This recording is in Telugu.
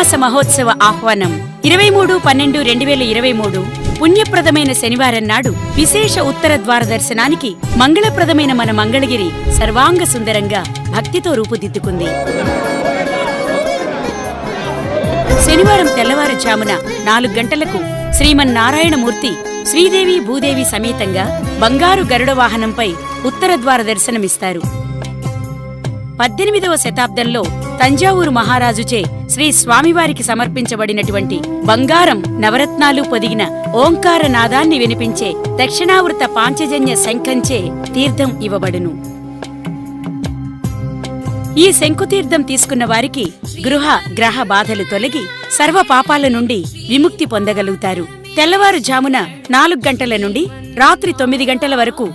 శ్రావణమాస మహోత్సవ ఆహ్వానం 23/12/2023 పుణ్యప్రదమైన శనివారం నాడు విశేష ఉత్తర ద్వార దర్శనానికి మంగళప్రదమైన మన మంగళగిరి సర్వాంగ సుందరంగా భక్తితో రూపుదిద్దుకుంది. శనివారం తెల్లవారుజామున 4 గంటలకు శ్రీమన్నారాయణమూర్తి శ్రీదేవి భూదేవి సమేతంగా బంగారు గరుడ వాహనంపై ఉత్తరద్వార దర్శనమిస్తారు. 18వ శతాబ్దంలో తంజావూరు మహారాజుచే శ్రీ స్వామివారికి సమర్పించబడినటువంటి బంగారం నవరత్నాలు పొదిగిన ఓంకార నాదాన్ని వినిపించే దక్షిణావృత పాంచజన్య శంఖంచే తీర్థం ఇవ్వబడును. ఈ శంకుతీర్థం తీసుకున్న వారికి గృహ గ్రహ బాధలు తొలగి సర్వ పాపాల నుండి విముక్తి పొందగలుగుతారు. తెల్లవారుజామున 4 గంటల నుండి రాత్రి 9 గంటల వరకు